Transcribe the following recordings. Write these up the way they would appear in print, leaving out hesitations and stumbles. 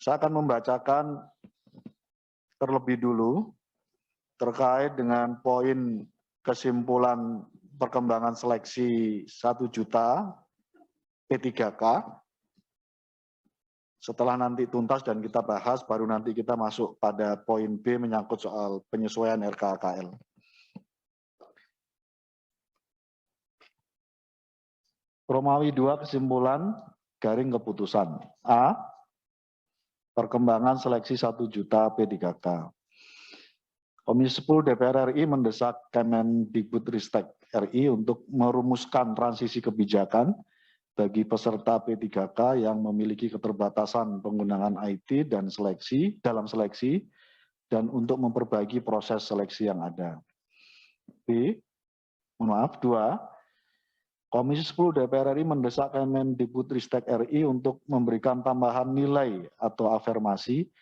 Saya akan membacakan terlebih dulu terkait dengan poin kesimpulan perkembangan seleksi 1 juta P3K. Setelah nanti tuntas dan kita bahas, baru nanti kita masuk pada poin B menyangkut soal penyesuaian RKKL. Romawi 2 kesimpulan garing keputusan. A. Perkembangan seleksi 1 juta P3K. Komisi 10 DPR RI mendesak Kemendikbudristek RI untuk merumuskan transisi kebijakan bagi peserta P3K yang memiliki keterbatasan penggunaan IT dan seleksi dan untuk memperbaiki proses seleksi yang ada. B. 2. Komisi 10 DPR RI mendesak Kemendikbudristek RI untuk memberikan tambahan nilai atau afirmasi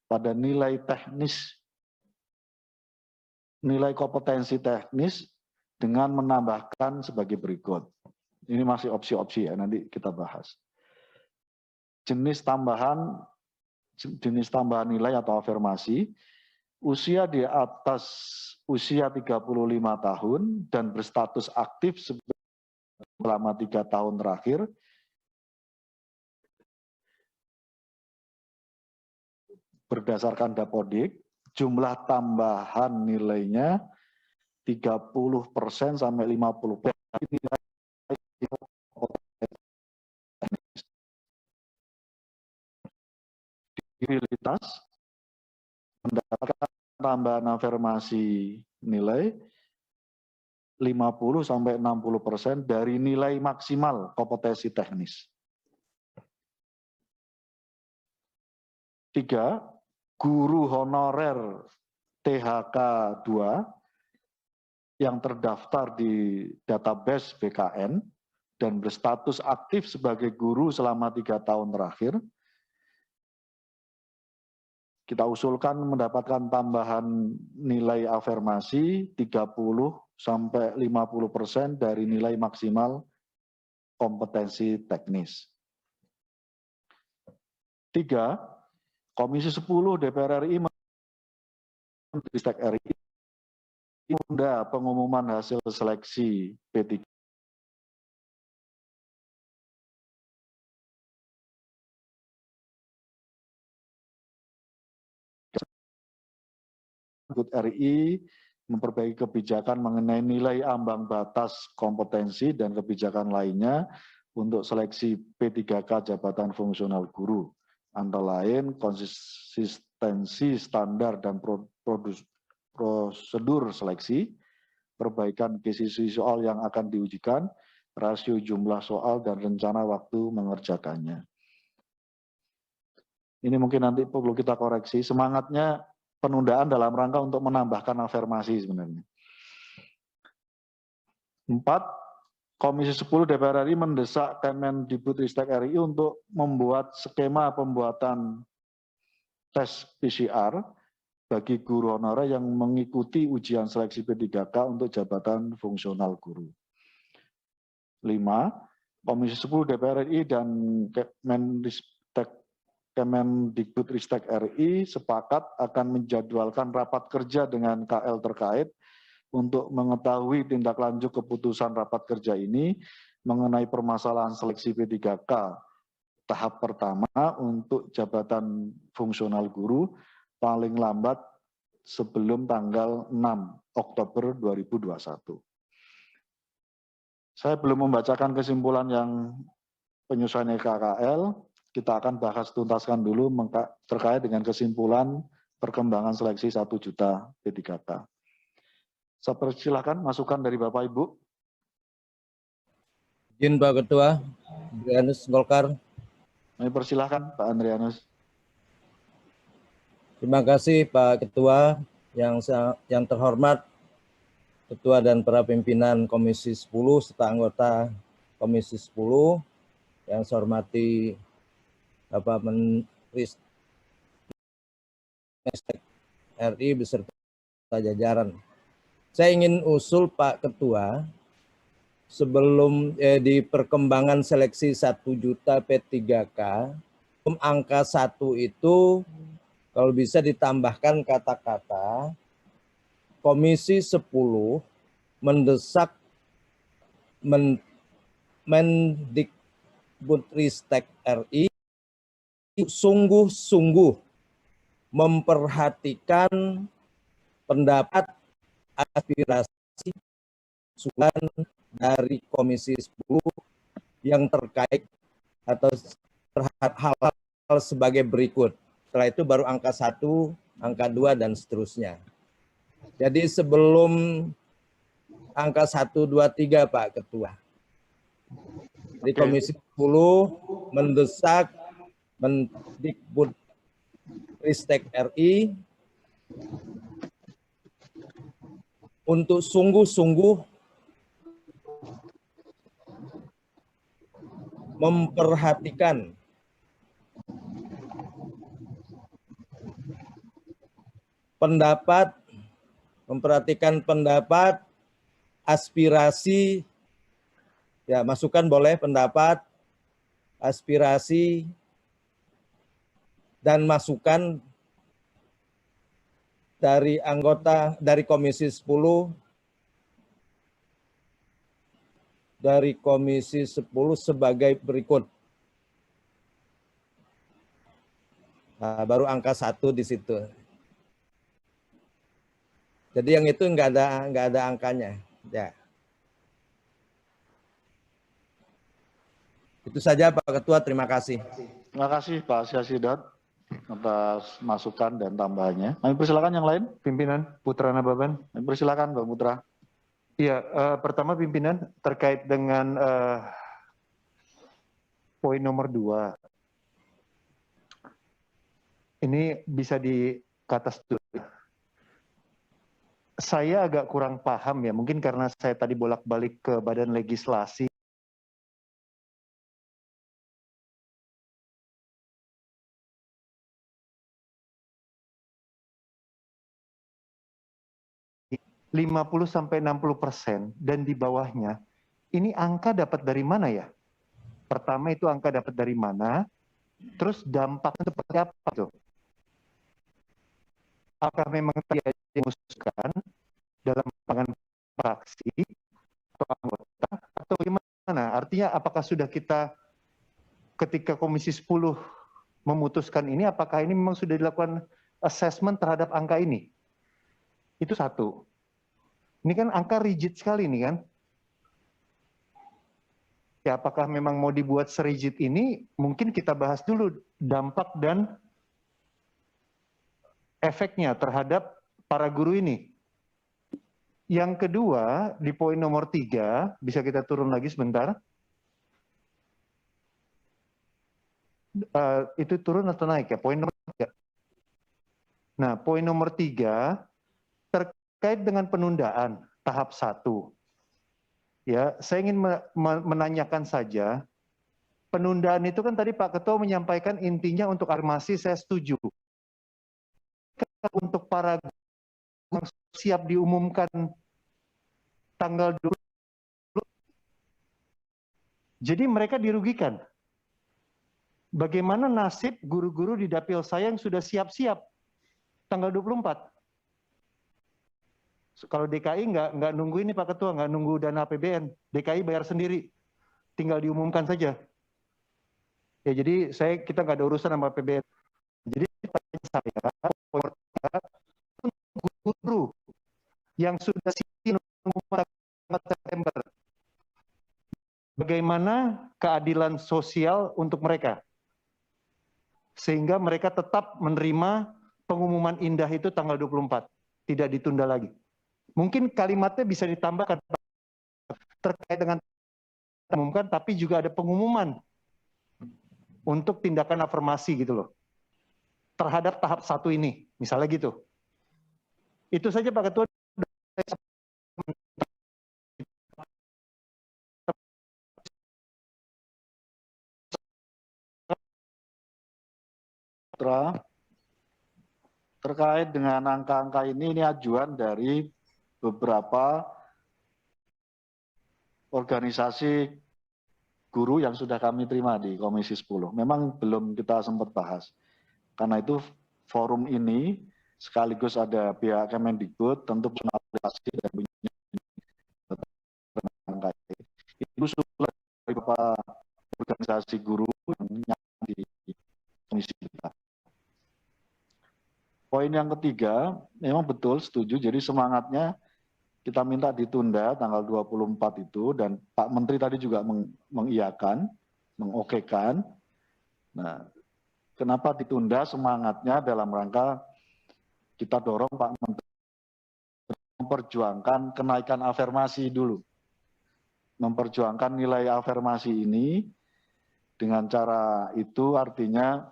pada nilai kompetensi teknis dengan menambahkan sebagai berikut. Ini masih opsi-opsi ya, nanti kita bahas. Jenis tambahan nilai atau afirmasi, usia di atas usia 35 tahun dan berstatus aktif selama 3 tahun terakhir, berdasarkan Dapodik, jumlah tambahan nilainya 30% sampai 50%. Disabilitas mendapatkan tambahan afirmasi nilai 50 sampai 60% dari nilai maksimal kompetensi teknis. 3. Guru honorer THK 2 yang terdaftar di database BKN dan berstatus aktif sebagai guru selama 3 tahun terakhir, kita usulkan mendapatkan tambahan nilai afirmasi 30 sampai 50% dari nilai maksimal kompetensi teknis. 3. Komisi 10 DPR RI menunda pengumuman hasil seleksi P3K RI memperbaiki kebijakan mengenai nilai ambang batas kompetensi dan kebijakan lainnya untuk seleksi P3K jabatan fungsional guru, antara lain konsistensi standar dan prosedur seleksi, perbaikan kisi soal yang akan diujikan, rasio jumlah soal dan rencana waktu mengerjakannya. Ini mungkin nanti perlu kita koreksi, semangatnya penundaan dalam rangka untuk menambahkan afirmasi sebenarnya. 4. Komisi 10 DPR RI mendesak Kemendikbudristek RI untuk membuat skema pembuatan tes PCR bagi guru honorer yang mengikuti ujian seleksi P3K untuk jabatan fungsional guru. 5. Komisi 10 DPR RI dan Kemendikbudristek RI sepakat akan menjadwalkan rapat kerja dengan KL terkait untuk mengetahui tindak lanjut keputusan rapat kerja ini mengenai permasalahan seleksi P3K tahap pertama untuk jabatan fungsional guru paling lambat sebelum tanggal 6 Oktober 2021. Saya belum membacakan kesimpulan yang penyesuaian RKKL. Kita akan bahas tuntaskan dulu terkait dengan kesimpulan perkembangan seleksi 1 juta P3K. Saya persilahkan masukan dari Bapak Ibu. Izin Pak Ketua, Andrianus Golkar. Kami persilahkan Pak Andrianus. Terima kasih Pak Ketua, yang terhormat Ketua dan para pimpinan Komisi 10 serta anggota Komisi 10, yang saya hormati Bapak Menteri RI beserta jajaran. Saya ingin usul Pak Ketua, sebelum di perkembangan seleksi 1 juta P3K, angka 1 itu kalau bisa ditambahkan kata-kata Komisi 10 mendesak Mendikbudristek RI sungguh-sungguh memperhatikan pendapat aspirasi usulan dari Komisi 10 yang terkait atau terhadap hal-hal sebagai berikut. Setelah itu baru angka 1, angka 2, dan seterusnya. Jadi sebelum angka 1, 2, 3, Pak Ketua. Di Komisi 10 mendesak Mendikbudristek RI untuk sungguh-sungguh memperhatikan pendapat, aspirasi, ya masukan boleh, pendapat, aspirasi, dan masukan dari anggota dari Komisi 10 sebagai berikut. Nah, baru angka 1 di situ. Jadi yang itu nggak ada angkanya. Ya. Itu saja Pak Ketua, terima kasih. Terima kasih Pak Syasidat atas masukan dan tambahannya. Kami persilakan yang lain. Pimpinan Putra Nababan. Kami persilakan Mbak Putra. Iya, pertama pimpinan terkait dengan poin nomor 2. Ini bisa dikatas dulu. Saya agak kurang paham ya, mungkin karena saya tadi bolak-balik ke Badan Legislasi. Rp 50-60% dan di bawahnya, ini angka dapat dari mana ya? Pertama itu angka dapat dari mana, terus dampaknya seperti apa tuh? Apakah memang tidak diusulkan dalam pandangan fraksi atau anggota atau bagaimana? Artinya apakah sudah kita ketika Komisi 10 memutuskan ini, apakah ini memang sudah dilakukan assessment terhadap angka ini? Itu satu. Ini kan angka rigid sekali nih kan. Ya apakah memang mau dibuat serigid ini, mungkin kita bahas dulu dampak dan efeknya terhadap para guru ini. Yang kedua, di poin nomor 3, bisa kita turun lagi sebentar. Itu turun atau naik ya, poin nomor 3. Nah, poin nomor 3, terkait dengan penundaan tahap 1. Ya, saya ingin menanyakan saja, penundaan itu kan tadi Pak Ketua menyampaikan intinya untuk afirmasi saya setuju. Untuk para guru yang siap diumumkan tanggal 20, jadi mereka dirugikan. Bagaimana nasib guru-guru di dapil saya yang sudah siap-siap tanggal 24? Kalau DKI nggak nunggu ini Pak Ketua, nggak nunggu dana APBN. DKI bayar sendiri, tinggal diumumkan saja. Ya jadi kita nggak ada urusan sama APBN. Jadi saya guru yang sudah siap tanggal September, bagaimana keadilan sosial untuk mereka? Sehingga mereka tetap menerima pengumuman indah itu tanggal 24, tidak ditunda lagi. Mungkin kalimatnya bisa ditambahkan terkait dengan umumkan, tapi juga ada pengumuman untuk tindakan afirmasi gitu loh. Terhadap tahap 1 ini, misalnya gitu. Itu saja Pak Ketua. Terkait dengan angka-angka ini ajuan dari beberapa organisasi guru yang sudah kami terima di Komisi 10. Memang belum kita sempat bahas. Karena itu forum ini sekaligus ada pihak Kemendikbud, tentu pengapresiasi dan itu sudah dari beberapa organisasi guru yang di komisi kita. Poin yang ketiga, memang betul setuju, jadi semangatnya kita minta ditunda tanggal 24 itu, dan Pak Menteri tadi juga mengiyakan, mengokekan. Nah, kenapa ditunda? Semangatnya dalam rangka kita dorong Pak Menteri memperjuangkan kenaikan afirmasi dulu. Memperjuangkan nilai afirmasi ini, dengan cara itu artinya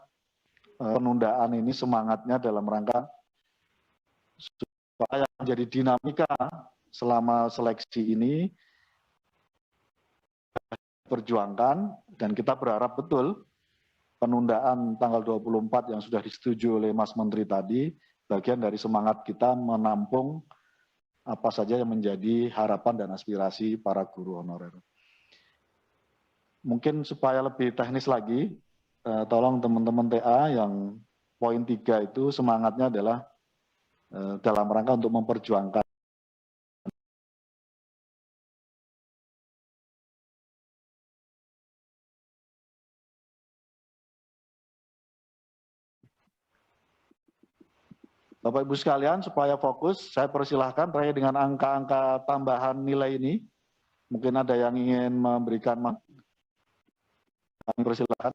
penundaan ini semangatnya dalam rangka supaya menjadi dinamika selama seleksi ini perjuangkan, dan kita berharap betul penundaan tanggal 24 yang sudah disetujui oleh Mas Menteri tadi bagian dari semangat kita menampung apa saja yang menjadi harapan dan aspirasi para guru honorer. Mungkin supaya lebih teknis lagi, tolong teman-teman TA yang poin 3 itu semangatnya adalah dalam rangka untuk memperjuangkan Bapak Ibu sekalian, supaya fokus, saya persilahkan terkait dengan angka-angka tambahan nilai ini. Mungkin ada yang ingin memberikan, kami persilahkan.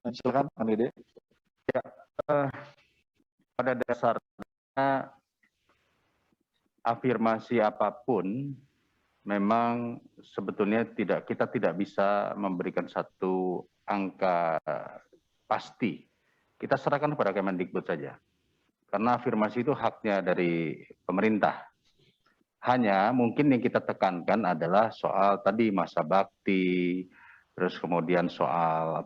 Silakan, Pak Dede. Ya, pada dasarnya afirmasi apapun memang sebetulnya kita tidak bisa memberikan satu angka pasti. Kita serahkan kepada Kemendikbud saja. Karena afirmasi itu haknya dari pemerintah. Hanya mungkin yang kita tekankan adalah soal tadi masa bakti, terus kemudian soal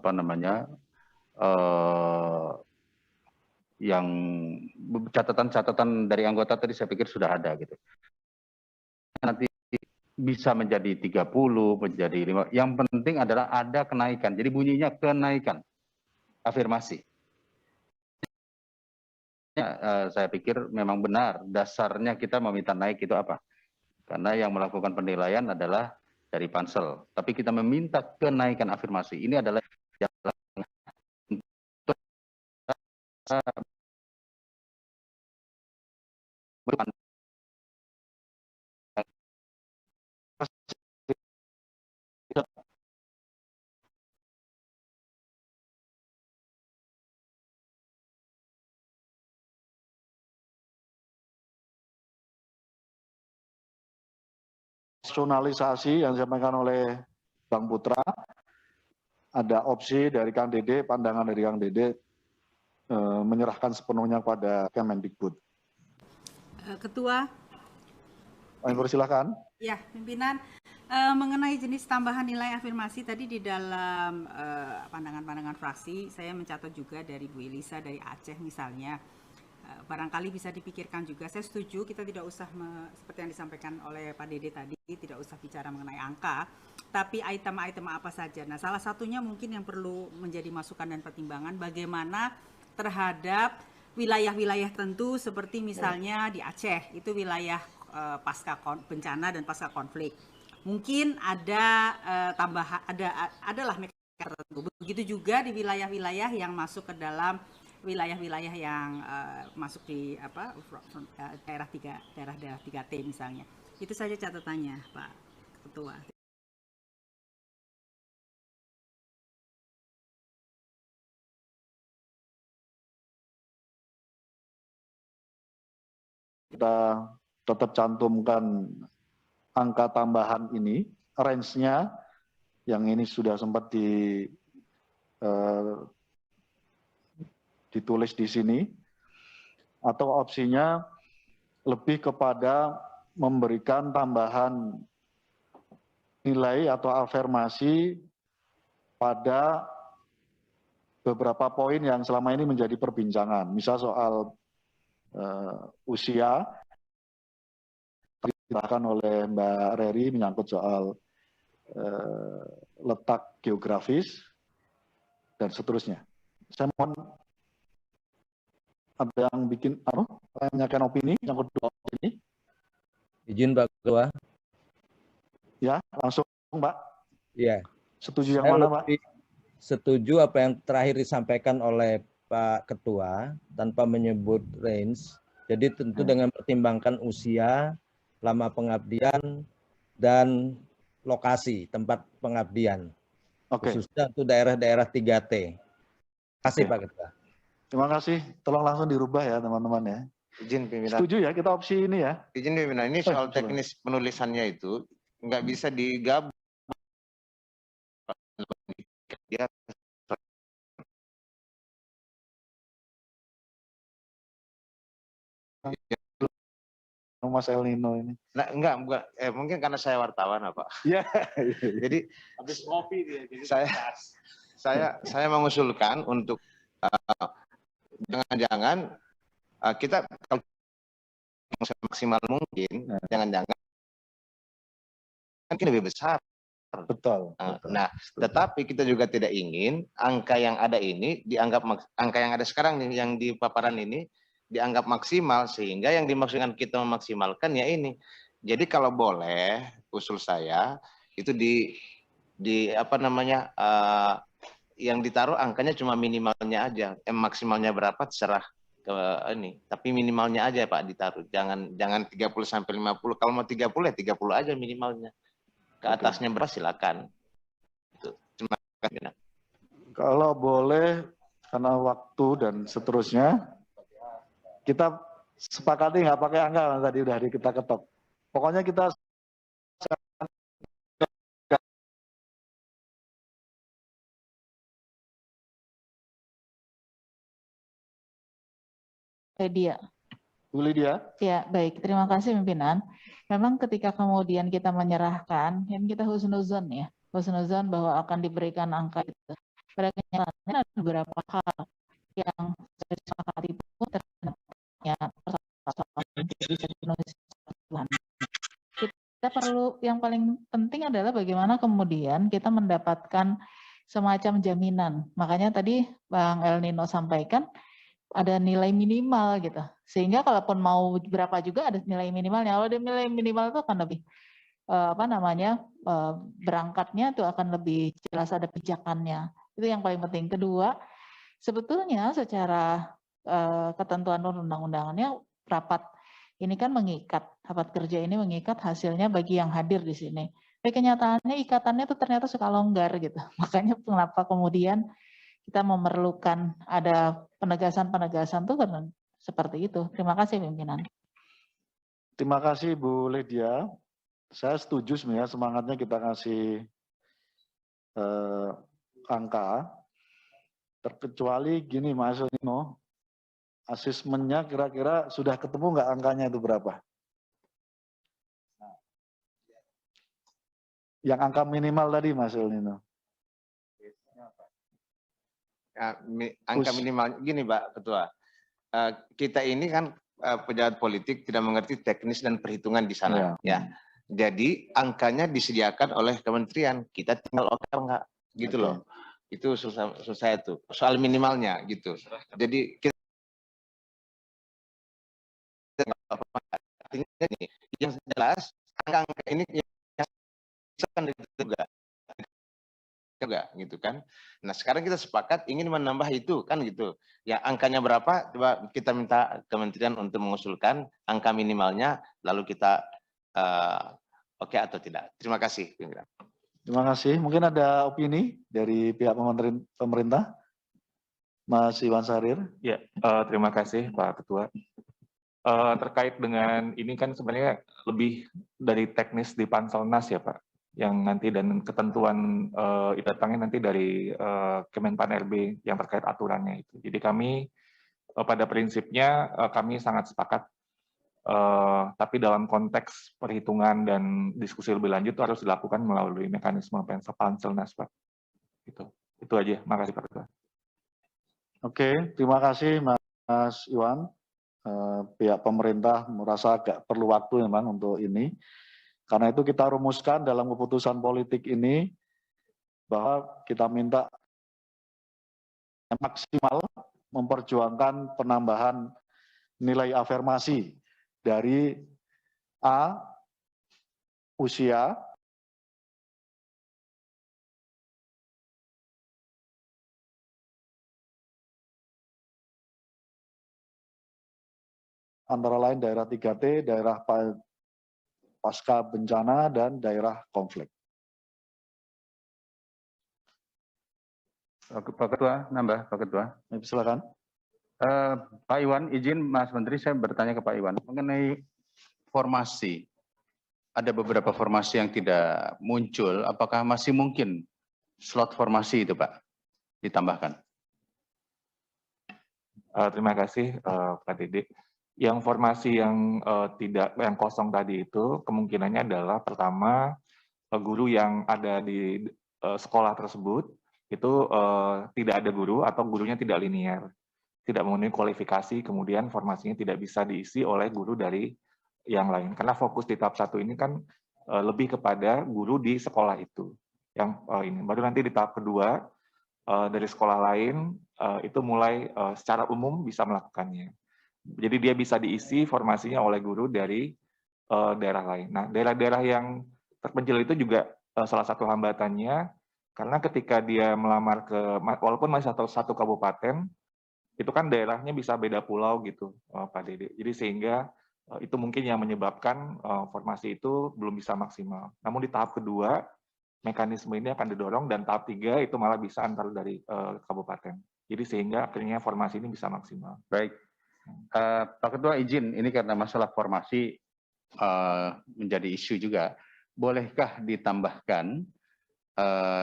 yang catatan-catatan dari anggota tadi saya pikir sudah ada gitu. Nanti bisa menjadi 30, menjadi 5. Yang penting adalah ada kenaikan. Jadi bunyinya kenaikan afirmasi. Saya pikir memang benar dasarnya kita meminta naik itu apa? Karena yang melakukan penilaian adalah dari pansel. Tapi kita meminta kenaikan afirmasi. Ini adalah Rasionalisasi yang disampaikan oleh Bang Putra, ada opsi dari Kang Dede, pandangan dari Kang Dede, menyerahkan sepenuhnya pada Kemendikbud. Ketua. Kami persilahkan. Ya, pimpinan. Mengenai jenis tambahan nilai afirmasi tadi di dalam pandangan-pandangan fraksi, saya mencatat juga dari Bu Elisa dari Aceh misalnya. Barangkali bisa dipikirkan juga, saya setuju kita tidak usah seperti yang disampaikan oleh Pak Dede tadi, tidak usah bicara mengenai angka, tapi item-item apa saja. Nah, salah satunya mungkin yang perlu menjadi masukan dan pertimbangan bagaimana terhadap wilayah-wilayah tertentu seperti misalnya di Aceh, itu wilayah pasca bencana dan pasca konflik. Mungkin ada tambahan, adalah mekanisme tertentu. Begitu juga di wilayah-wilayah yang masuk ke dalam wilayah-wilayah yang masuk di daerah 3T misalnya. Itu saja catatannya, Pak Ketua. Kita tetap cantumkan angka tambahan ini, range-nya yang ini sudah sempat ditulis di sini, atau opsinya lebih kepada memberikan tambahan nilai atau afirmasi pada beberapa poin yang selama ini menjadi perbincangan. Misal soal usia, diserahkan oleh Mbak Reri menyangkut soal letak geografis, dan seterusnya. Saya mohon ada yang bikin menanyakan opini, yang kedua opini. Izin Pak Ketua. Ya, langsung Pak. Iya. Setuju yang Saya mana Pak? Setuju apa yang terakhir disampaikan oleh Pak Ketua tanpa menyebut range. Jadi tentu dengan pertimbangkan usia, lama pengabdian, dan lokasi tempat pengabdian. Khususnya untuk daerah-daerah 3T. Terima kasih Pak Ketua. Terima kasih. Tolong langsung dirubah ya teman-teman ya. Izin pimpinan. Setuju ya kita opsi ini ya. Izin pimpinan, ini soal teknis penulisannya itu nggak bisa digabung. Ya, Mas El Nino ini. nah, enggak, mungkin karena saya wartawan, Pak. Iya. Jadi habis ngopi dia. Jadi saya mengusulkan untuk jangan-jangan kita kalau semaksimal mungkin, jangan-jangan mungkin lebih besar. Betul. Nah, tetapi kita juga tidak ingin angka yang ada ini dianggap angka yang ada sekarang nih yang di paparan ini dianggap maksimal, sehingga yang dimaksudkan kita memaksimalkan ya ini. Jadi kalau boleh usul saya itu di apa namanya yang ditaruh angkanya cuma minimalnya aja, maksimalnya berapa terserah ke ini, tapi minimalnya aja Pak ditaruh. Jangan 30 sampai 50. Kalau mau 30 ya 30 aja minimalnya. Ke atasnya beras silakan. Itu. Terima kasih. Kalau boleh karena waktu dan seterusnya kita sepakati nggak pakai angka tadi udah kita ketok. Pokoknya kita Lydia. Bu Lydia. Ya, baik. Terima kasih pimpinan. Memang ketika kemudian kita menyerahkan, ini kita husnuzon ya. Husnuzon bahwa akan diberikan angka itu. Pada kenyataannya ada beberapa hal yang saya sepakati pun ternyata kita perlu, yang paling penting adalah bagaimana kemudian kita mendapatkan semacam jaminan. Makanya tadi Bang El Nino sampaikan ada nilai minimal gitu. Sehingga kalaupun mau berapa juga ada nilai minimalnya. Kalau ada nilai minimal itu akan lebih berangkatnya itu akan lebih jelas, ada pijakannya. Itu yang paling penting. Kedua, sebetulnya secara ketentuan undang-undangannya rapat ini kan mengikat, rapat kerja ini mengikat hasilnya bagi yang hadir di sini. Tapi kenyataannya ikatannya itu ternyata suka longgar gitu. Makanya kenapa kemudian kita memerlukan ada penegasan-penegasan tuh karena seperti itu. Terima kasih pimpinan. Terima kasih Bu Lydia. Saya setuju sebenarnya semangatnya kita kasih angka. Terkecuali gini Mas Nino, asesmennya kira-kira sudah ketemu nggak angkanya itu berapa? Yang angka minimal tadi Mas Nino. Angka minimal gini Pak Ketua, kita ini kan pejabat politik tidak mengerti teknis dan perhitungan di sana ya. Jadi angkanya disediakan oleh kementerian, kita tinggal oke enggak gitu loh. Itu susah itu soal minimalnya gitu. Jadi kita yang jelas angka ini juga gitu kan. Nah sekarang kita sepakat ingin menambah itu kan gitu. Ya angkanya berapa? Coba kita minta kementerian untuk mengusulkan angka minimalnya, lalu kita oke atau tidak. Terima kasih. Terima kasih. Mungkin ada opini dari pihak pemerintah, Mas Iwan Sarir. Ya, terima kasih Pak Ketua. Terkait dengan ini kan sebenarnya lebih dari teknis di Panselnas ya Pak, yang nanti dan ketentuan datangnya nanti dari Kemenpan RB yang terkait aturannya itu. Jadi kami pada prinsipnya kami sangat sepakat, tapi dalam konteks perhitungan dan diskusi lebih lanjut itu harus dilakukan melalui mekanisme Panselnas Pak. Itu aja. Makasih Pak Ketua. Oke, terima kasih Mas Iwan. Pihak pemerintah merasa agak perlu waktu memang untuk ini. Karena itu kita rumuskan dalam keputusan politik ini bahwa kita minta maksimal memperjuangkan penambahan nilai afirmasi dari A, usia, antara lain daerah 3T, daerah pasca bencana, dan daerah konflik. Pak Ketua, nambah Pak Ketua. Silakan. Pak Iwan, izin Mas Menteri, saya bertanya ke Pak Iwan mengenai formasi. Ada beberapa formasi yang tidak muncul, apakah masih mungkin slot formasi itu Pak ditambahkan? Terima kasih Pak Dede. Yang formasi yang yang kosong tadi itu kemungkinannya adalah pertama guru yang ada di sekolah tersebut itu tidak ada guru atau gurunya tidak linear, tidak memenuhi kualifikasi, kemudian formasinya tidak bisa diisi oleh guru dari yang lain. Karena fokus di tahap 1 ini kan lebih kepada guru di sekolah itu. Yang ini baru nanti di tahap kedua dari sekolah lain itu mulai secara umum bisa melakukannya. Jadi dia bisa diisi formasinya oleh guru dari daerah lain. Nah, daerah-daerah yang terpencil itu juga salah satu hambatannya, karena ketika dia melamar ke, walaupun masih satu kabupaten, itu kan daerahnya bisa beda pulau gitu, Pak Dede. Jadi sehingga itu mungkin yang menyebabkan formasi itu belum bisa maksimal. Namun di tahap kedua, mekanisme ini akan didorong, dan tahap 3 itu malah bisa antar dari kabupaten. Jadi sehingga akhirnya formasi ini bisa maksimal. Baik. Pak Ketua izin, ini karena masalah formasi menjadi isu juga. Bolehkah ditambahkan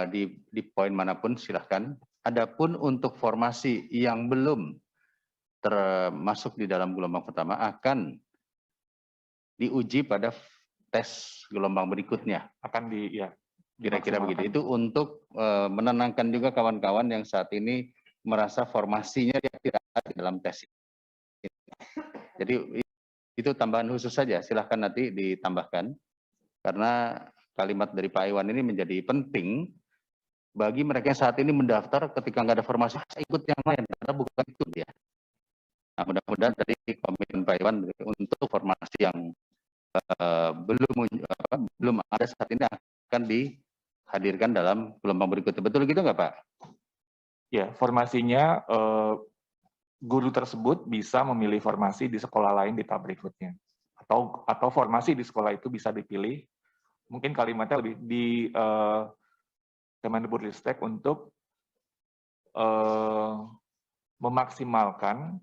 di poin manapun silahkan. Adapun untuk formasi yang belum termasuk di dalam gelombang pertama akan diuji pada tes gelombang berikutnya. Akan kira-kira begitu. Itu untuk menenangkan juga kawan-kawan yang saat ini merasa formasinya tidak ada di dalam tes. Jadi itu tambahan khusus saja, silahkan nanti ditambahkan. Karena kalimat dari Pak Iwan ini menjadi penting bagi mereka yang saat ini mendaftar ketika nggak ada formasi, ikut yang lain, karena bukan itu dia. Nah, mudah-mudahan dari komitmen Pak Iwan untuk formasi yang belum ada saat ini akan dihadirkan dalam gelombang berikutnya. Betul gitu nggak Pak? Ya, formasinya guru tersebut bisa memilih formasi di sekolah lain di tahap berikutnya. Atau formasi di sekolah itu bisa dipilih, mungkin kalimatnya lebih di Kemendikbudristek untuk memaksimalkan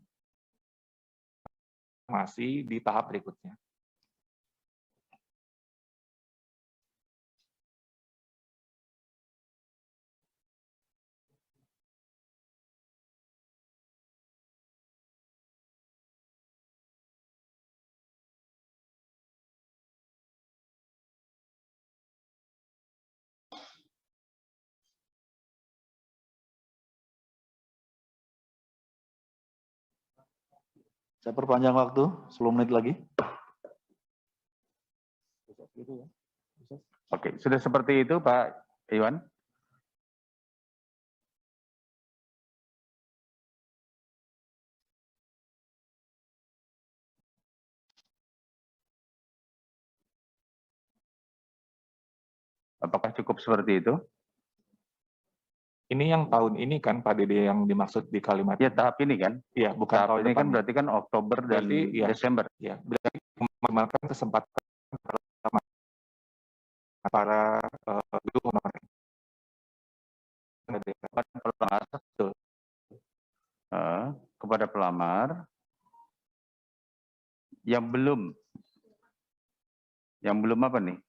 formasi di tahap berikutnya. Saya perpanjang waktu 10 menit lagi. Oke, sudah seperti itu Pak Iwan? Apakah cukup seperti itu? Ini yang tahun ini kan Pak Dede yang dimaksud di kalimat. Ya tahap ini kan? Iya, bukan tahap tahun ini depan. Kan berarti kan Oktober dan Desember. Ya, berarti memaksimalkan kesempatan para guru honorer. Kepada pelamar yang belum apa nih?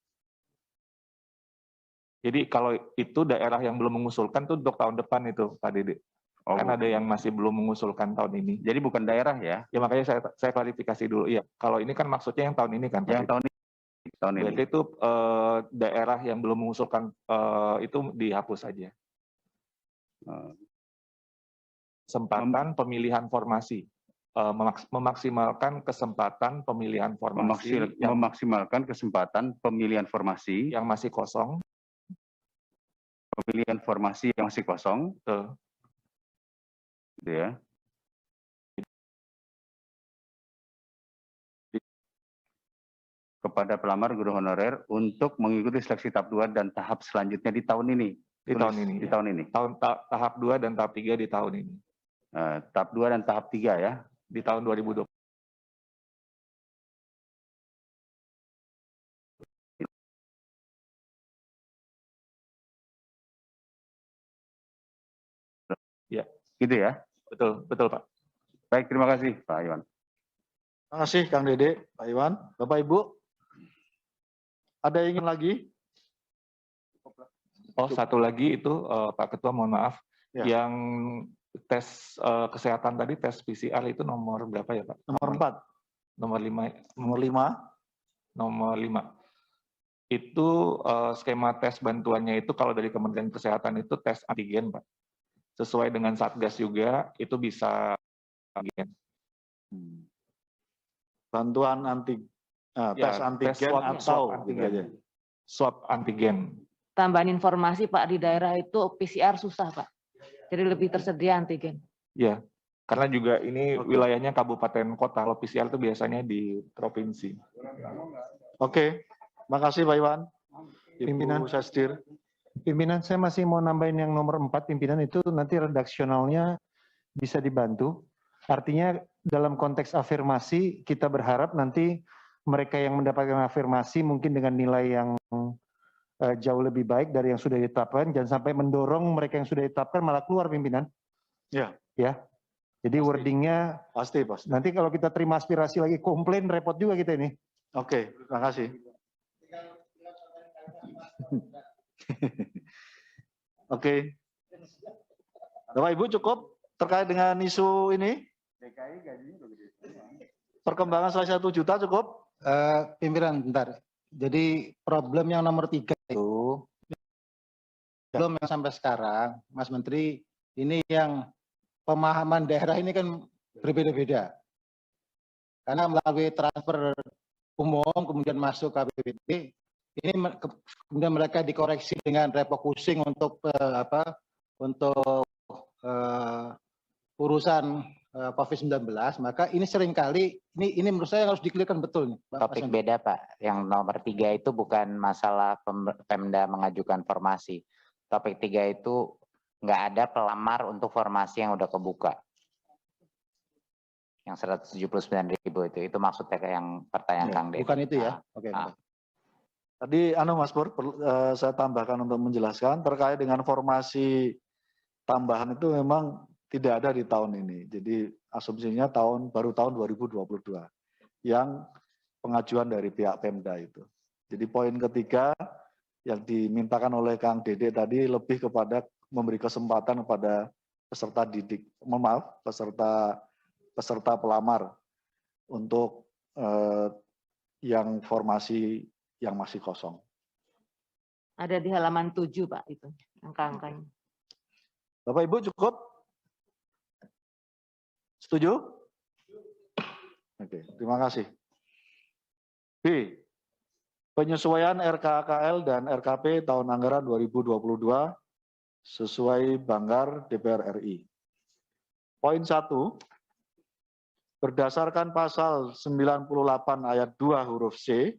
Jadi kalau itu daerah yang belum mengusulkan tuh untuk tahun depan itu Pak Dede. Oh, karena ada yang masih belum mengusulkan tahun ini. Jadi bukan daerah ya? Ya makanya saya klarifikasi dulu. Iya, kalau ini kan maksudnya yang tahun ini kan. Yang tahun ini. Berarti itu daerah yang belum mengusulkan itu dihapus saja. Kesempatan pemilihan formasi. memaksimalkan kesempatan pemilihan formasi memaksimalkan kesempatan pemilihan formasi yang masih kosong. Pemilihan formasi yang masih kosong. Betul. Gitu ya. Kepada pelamar guru honorer untuk mengikuti seleksi tahap 2 dan tahap selanjutnya di tahun ini. Di tahun ini. Di tahun ini. Tahap 2 dan tahap 3 di tahun ini. Tahap 2 dan tahap 3 ya. Di tahun 2020. Ya, gitu ya. Betul, betul Pak. Baik, terima kasih Pak Iwan. Terima kasih Kang Dede, Pak Iwan. Bapak Ibu, ada yang ingin lagi? Oh, satu lagi itu Pak Ketua, mohon maaf, Ya. yang tes kesehatan tadi, tes PCR itu nomor berapa ya Pak? Nomor 4. Nomor 5. Nomor 5. Nomor 5. Itu skema tes bantuannya itu kalau dari Kementerian Kesehatan itu tes antigen Pak. Sesuai dengan Satgas juga, itu bisa antigen. Bantuan tes antigen atau antigen. Swab antigen. Tambahan informasi Pak, di daerah itu PCR susah Pak. Jadi lebih tersedia antigen. Ya, karena juga ini wilayahnya kabupaten kota. Kalau PCR itu biasanya di provinsi. Oke, makasih Pak Iwan. Pimpinan. Ibu Sesdir. Pimpinan, saya masih mau nambahin yang nomor 4, pimpinan itu nanti redaksionalnya bisa dibantu. Artinya dalam konteks afirmasi, kita berharap nanti mereka yang mendapatkan afirmasi mungkin dengan nilai yang jauh lebih baik dari yang sudah ditetapkan, jangan sampai mendorong mereka yang sudah ditetapkan malah keluar pimpinan. Ya. Ya. Jadi wordingnya pasti. Nanti kalau kita terima aspirasi lagi komplain, repot juga kita ini. Oke, terima kasih. Oke. Bapak Ibu cukup terkait dengan isu ini? Perkembangan selesai 1 juta cukup? Pimpinan, bentar. Jadi problem yang nomor 3 itu belum yang sampai sekarang, Mas Menteri, ini yang pemahaman daerah ini kan berbeda-beda. Karena melalui transfer umum kemudian masuk ke APBD, ini kemudian mereka dikoreksi dengan refocusing untuk urusan COVID-19, maka ini seringkali ini menurut saya harus dikliarkan betul nih. Topik beda Pak, yang nomor 3 itu bukan masalah Pemda mengajukan formasi. Topik 3 itu nggak ada pelamar untuk formasi yang udah kebuka. Yang 179.000 itu maksudnya yang pertanyaan Kang Dede. Bukan itu ya? Oke. Tadi Mas Pur, saya tambahkan untuk menjelaskan terkait dengan formasi tambahan itu memang tidak ada di tahun ini. Jadi asumsinya baru tahun 2022 yang pengajuan dari pihak Pemda itu. Jadi poin ketiga yang dimintakan oleh Kang Dede tadi lebih kepada memberi kesempatan kepada peserta didik, peserta pelamar untuk yang formasi yang masih kosong. Ada di halaman 7 Pak itu angka-angkanya. Bapak Ibu cukup? Setuju? Oke, terima kasih. B. Penyesuaian RKKL dan RKP tahun anggaran 2022 sesuai Banggar DPR RI. Poin 1. Berdasarkan pasal 98 ayat 2 huruf C,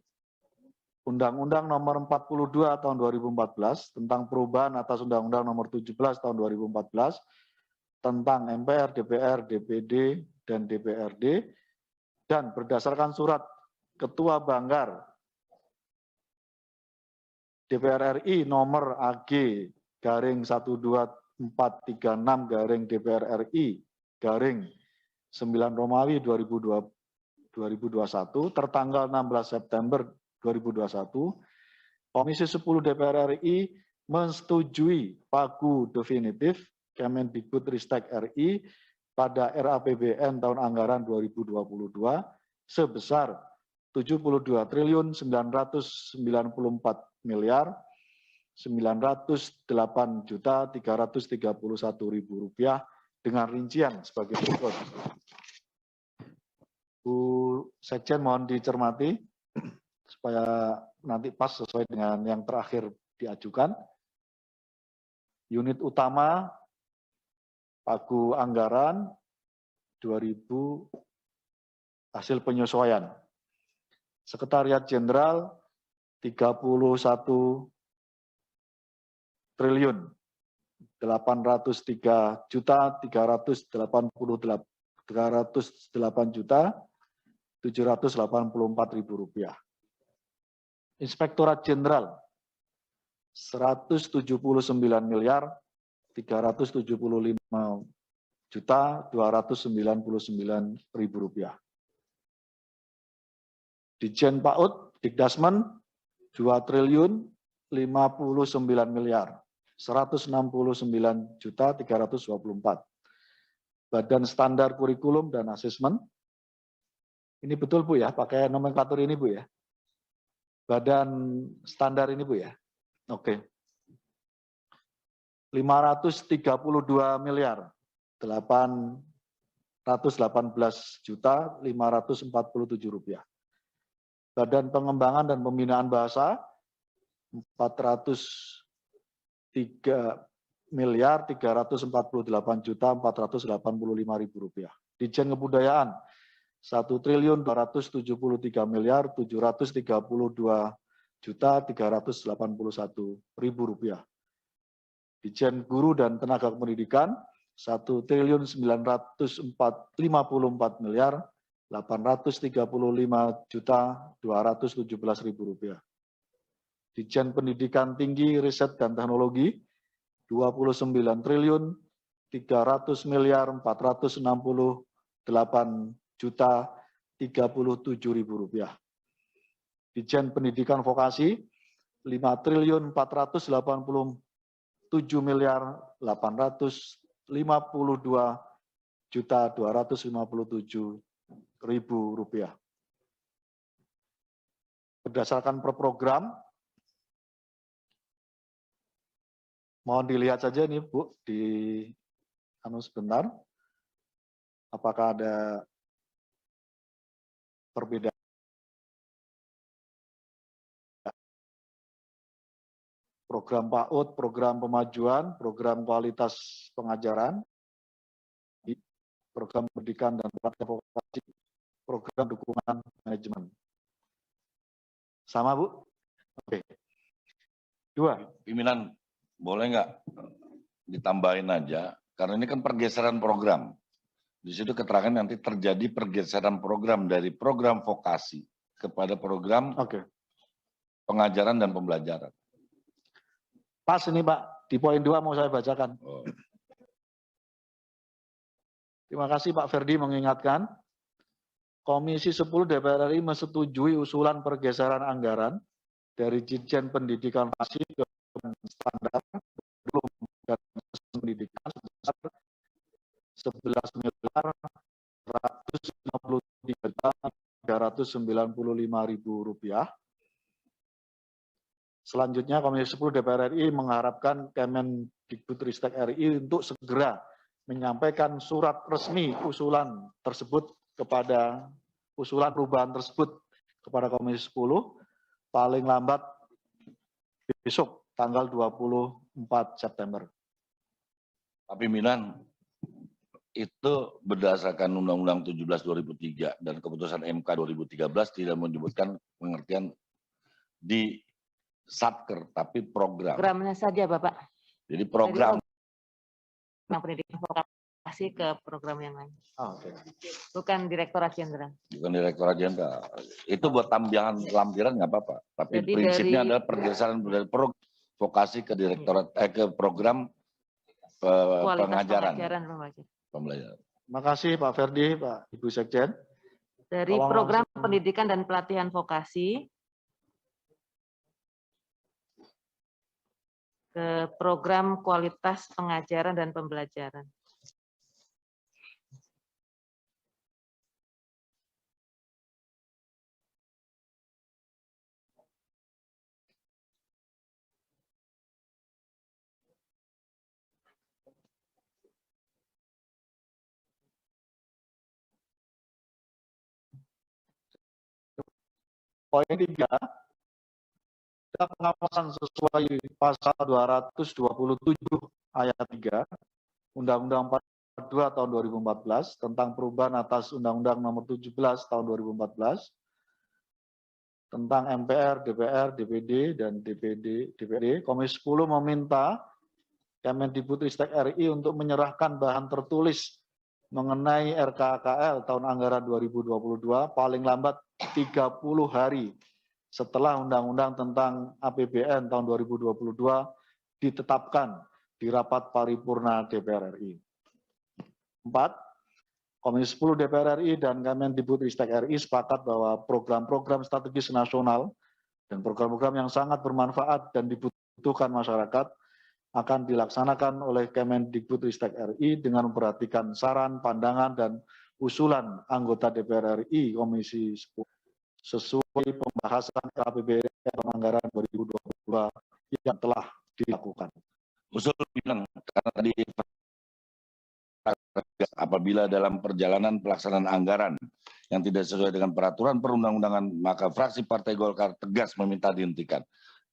Undang-Undang Nomor 42 Tahun 2014 tentang perubahan atas Undang-Undang Nomor 17 Tahun 2014 tentang MPR, DPR, DPD, dan DPRD, dan berdasarkan surat Ketua Banggar DPR RI nomor AG garing 12436 DPR RI garing 9 Romawi 2021 tertanggal 16 September 2021, Komisi 10 DPR RI menyetujui pagu definitif Kemendikbudristek RI pada RAPBN tahun anggaran 2022 sebesar 72.994.908.000 rupiah dengan rincian sebagai berikut. Bu Sekjen mohon dicermati supaya nanti pas sesuai dengan yang terakhir diajukan. Unit utama pagu anggaran 2000 hasil penyesuaian. Sekretariat Jenderal 31 triliun 803 juta 308 juta 784 ribu rupiah. Inspektorat Jenderal 179 miliar 375 juta 299 ribu rupiah. Ditjen PAUD Dikdasmen 2 triliun 59 miliar 169 juta 324. Badan Standar Kurikulum dan Asesmen. Ini betul Bu ya, pakai nomenklatur ini Bu ya. Badan standar ini Bu ya. Oke. 532 miliar 818 juta 547 rupiah. Badan Pengembangan dan Pembinaan Bahasa 403 miliar 348 juta 485 ribu rupiah. Ditjen Kebudayaan 1 triliun 273 miliar 732 juta 381 ribu rupiah. Ditjen Guru dan Tenaga Pendidikan 1 triliun 954 miliar 835 juta 217 ribu rupiah. Ditjen Pendidikan Tinggi, Riset dan Teknologi 29 triliun 300 miliar 468 juta 37 ribu rupiah. Ditjen Pendidikan Vokasi 5 triliun 487 miliar 852 juta 257 ribu rupiah. Berdasarkan per program, mohon dilihat saja nih Bu, di sebentar, apakah ada perbedaan. Program PAUD, program pemajuan, program kualitas pengajaran, program pendidikan dan pelatihan vokasi, program dukungan manajemen. Sama Bu? Oke. 2. Pimpinan, boleh nggak ditambahin aja, karena ini kan pergeseran program. Di situ keterangan nanti terjadi pergeseran program dari program vokasi kepada program pengajaran dan pembelajaran. Pas ini Pak, di poin 2 mau saya bacakan. Terima kasih Pak Ferdi mengingatkan. Komisi 10 DPR RI menyetujui usulan pergeseran anggaran dari Ditjen Pendidikan Vokasi ke standar dan pendidikan sebesar 11 miliar 153.395 ribu rupiah. Selanjutnya Komisi 10 DPR RI mengharapkan Kemendikbudristek RI untuk segera menyampaikan surat resmi usulan tersebut kepada perubahan tersebut kepada Komisi 10 paling lambat besok tanggal 24 September. Pak Pimpinan, itu berdasarkan Undang-Undang 17/2003 dan keputusan MK 2013 tidak menyebutkan pengertian di satker, tapi program. Programnya saja, Bapak. Jadi program. Pendidikan vokasi ke program yang lain. Oke. Bukan Direktorat Jenderal. Bukan Direktorat Jenderal. Itu buat tambahan lampiran nggak apa-apa. Tapi Jadi prinsipnya dari, adalah pergeseran dari vokasi ke Direktorat ke program pengajaran. Pembelajaran. Terima kasih Pak Ferdi, Pak Ibu Sekjen. Dari program pendidikan dan pelatihan vokasi ke program kualitas pengajaran dan pembelajaran. Poin 3, ada pengawasan sesuai pasal 227 ayat 3 Undang-Undang 42 tahun 2014 tentang perubahan atas Undang-Undang nomor 17 tahun 2014 tentang MPR, DPR, DPD, dan DPD. Komisi 10 meminta Kemendikbudristek RI untuk menyerahkan bahan tertulis mengenai RKKL tahun anggaran 2022 paling lambat 30 hari setelah Undang-Undang tentang APBN tahun 2022 ditetapkan di rapat paripurna DPR RI. 4. Komisi 10 DPR RI dan Kemendikbudristek RI sepakat bahwa program-program strategis nasional dan program-program yang sangat bermanfaat dan dibutuhkan masyarakat akan dilaksanakan oleh Kemendikbudristek RI dengan memperhatikan saran, pandangan, dan usulan anggota DPR RI Komisi 10 sesuai pembahasan APBN anggaran 2022 yang telah dilakukan. Usul bilang karena tadi apabila dalam perjalanan pelaksanaan anggaran yang tidak sesuai dengan peraturan perundang-undangan, maka fraksi Partai Golkar tegas meminta dihentikan.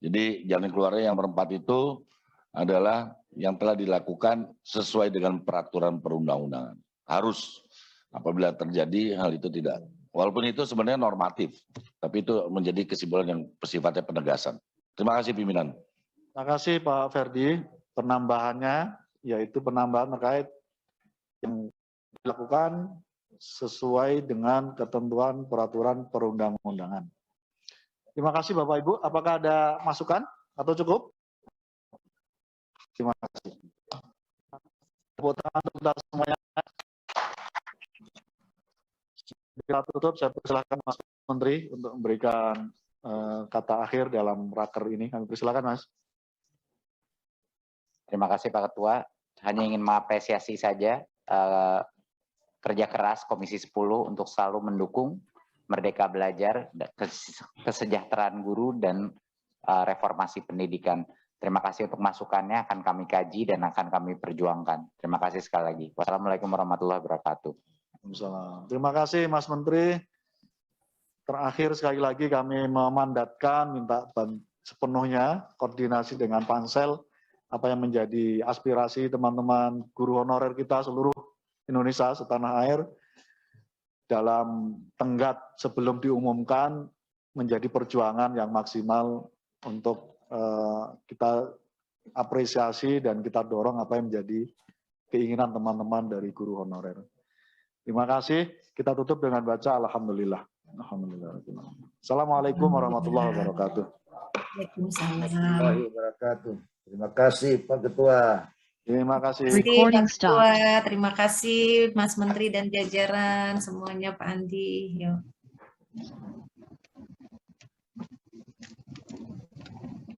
Jadi jalan keluarnya yang berempat itu adalah yang telah dilakukan sesuai dengan peraturan perundang-undangan. Harus apabila terjadi hal itu tidak. Walaupun itu sebenarnya normatif, tapi itu menjadi kesimpulan yang bersifatnya penegasan. Terima kasih pimpinan. Terima kasih Pak Ferdi. Penambahannya yaitu penambahan terkait yang dilakukan sesuai dengan ketentuan peraturan perundang-undangan. Terima kasih Bapak Ibu. Apakah ada masukan atau cukup? Terima kasih. Tepuk tangan untuk kita semuanya. Kita tutup, saya persilakan Mas Menteri untuk memberikan kata akhir dalam raker ini. Kami persilakan Mas. Terima kasih Pak Ketua. Hanya ingin mengapresiasi saja kerja keras Komisi 10 untuk selalu mendukung Merdeka Belajar, kesejahteraan guru, dan reformasi pendidikan. Terima kasih untuk masukannya, akan kami kaji dan akan kami perjuangkan. Terima kasih sekali lagi. Wassalamualaikum warahmatullahi wabarakatuh. Terima kasih Mas Menteri. Terakhir sekali lagi kami memandatkan minta sepenuhnya koordinasi dengan Pansel apa yang menjadi aspirasi teman-teman guru honorer kita seluruh Indonesia setanah air dalam tenggat sebelum diumumkan menjadi perjuangan yang maksimal untuk kita apresiasi dan kita dorong apa yang menjadi keinginan teman-teman dari guru honorer. Terima kasih. Kita tutup dengan baca Alhamdulillah. Alhamdulillah. Assalamualaikum warahmatullahi wabarakatuh. Waalaikumsalam. Terima kasih Pak Ketua. Terima kasih. Pak Ketua, terima kasih Mas Menteri dan jajaran semuanya, Pak Andi. Yuk.